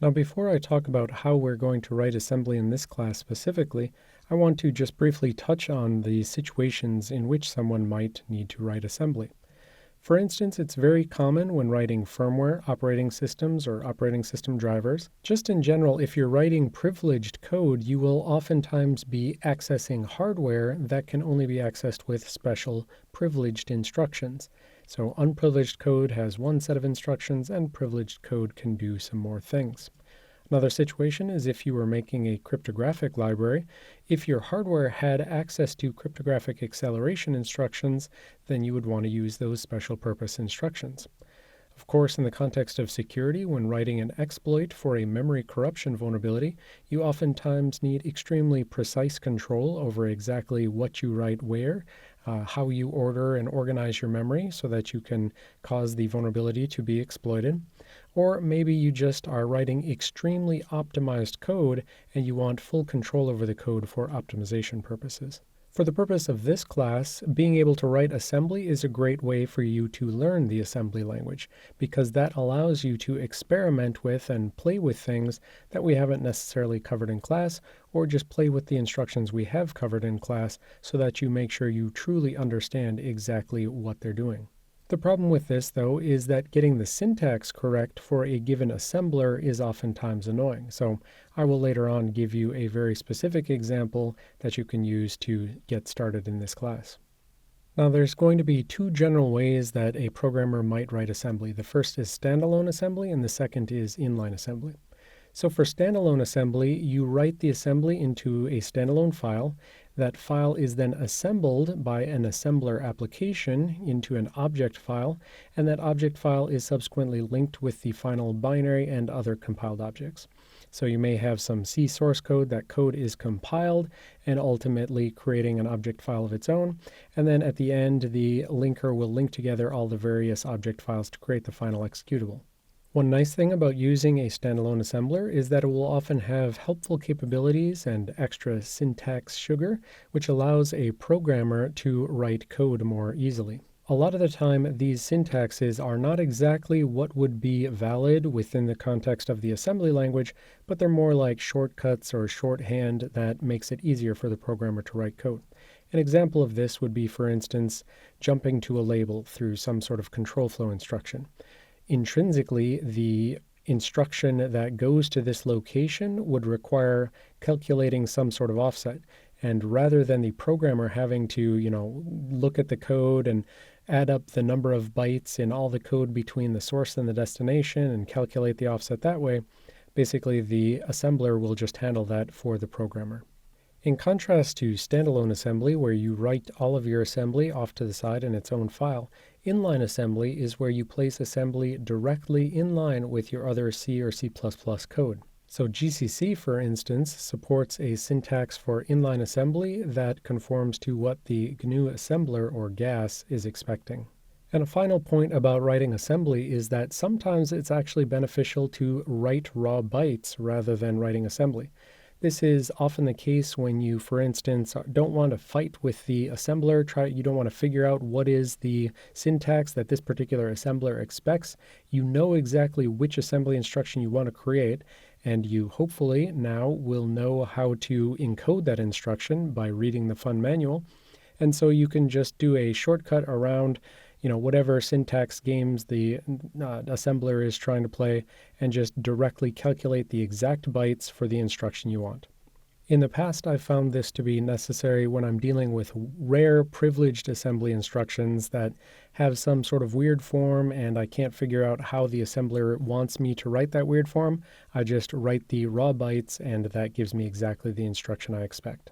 Now, before I talk about how we're going to write assembly in this class specifically, I want to just briefly touch on the situations in which someone might need to write assembly. For instance, it's very common when writing firmware, operating systems, or operating system drivers. Just in general, if you're writing privileged code, you will oftentimes be accessing hardware that can only be accessed with special privileged instructions. So unprivileged code has one set of instructions, and privileged code can do some more things. Another situation is if you were making a cryptographic library. If your hardware had access to cryptographic acceleration instructions, then you would want to use those special purpose instructions. Of course, in the context of security, when writing an exploit for a memory corruption vulnerability, you oftentimes need extremely precise control over exactly what you write where, how you order and organize your memory so that you can cause the vulnerability to be exploited. Or maybe you just are writing extremely optimized code and you want full control over the code for optimization purposes. For the purpose of this class, being able to write assembly is a great way for you to learn the assembly language, because that allows you to experiment with and play with things that we haven't necessarily covered in class, or just play with the instructions we have covered in class so that you make sure you truly understand exactly what they're doing. The problem with this, though, is that getting the syntax correct for a given assembler is oftentimes annoying. So I will later on give you a very specific example that you can use to get started in this class. Now, there's going to be two general ways that a programmer might write assembly. The first is standalone assembly, and the second is inline assembly. So for standalone assembly, you write the assembly into a standalone file. That file is then assembled by an assembler application into an object file, and that object file is subsequently linked with the final binary and other compiled objects. So you may have some C source code. That code is compiled and ultimately creating an object file of its own. And then at the end, the linker will link together all the various object files to create the final executable. One nice thing about using a standalone assembler is that it will often have helpful capabilities and extra syntax sugar, which allows a programmer to write code more easily. A lot of the time, these syntaxes are not exactly what would be valid within the context of the assembly language, but they're more like shortcuts or shorthand that makes it easier for the programmer to write code. An example of this would be, for instance, jumping to a label through some sort of control flow instruction. Intrinsically, the instruction that goes to this location would require calculating some sort of offset. And rather than the programmer having to, look at the code and add up the number of bytes in all the code between the source and the destination and calculate the offset that way, basically the assembler will just handle that for the programmer. In contrast to standalone assembly, where you write all of your assembly off to the side in its own file, inline assembly is where you place assembly directly in line with your other C or C++ code. So GCC, for instance, supports a syntax for inline assembly that conforms to what the GNU assembler, or GAS, is expecting. And a final point about writing assembly is that sometimes it's actually beneficial to write raw bytes rather than writing assembly. This is often the case when you, for instance, don't want to fight with the assembler. You don't want to figure out what is the syntax that this particular assembler expects. You know exactly which assembly instruction you want to create, and you hopefully now will know how to encode that instruction by reading the fun manual. And so you can just do a shortcut around whatever syntax games the assembler is trying to play, and just directly calculate the exact bytes for the instruction you want. In the past, I've found this to be necessary when I'm dealing with rare privileged assembly instructions that have some sort of weird form and I can't figure out how the assembler wants me to write that weird form. I just write the raw bytes and that gives me exactly the instruction I expect.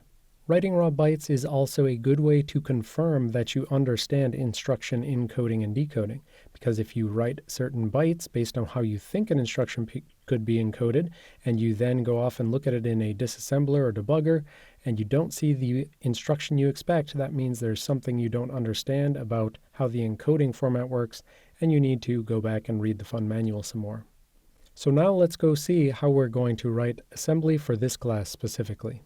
Writing raw bytes is also a good way to confirm that you understand instruction encoding and decoding, because if you write certain bytes based on how you think an instruction could be encoded, and you then go off and look at it in a disassembler or debugger, and you don't see the instruction you expect, that means there's something you don't understand about how the encoding format works, and you need to go back and read the fun manual some more. So now let's go see how we're going to write assembly for this class specifically.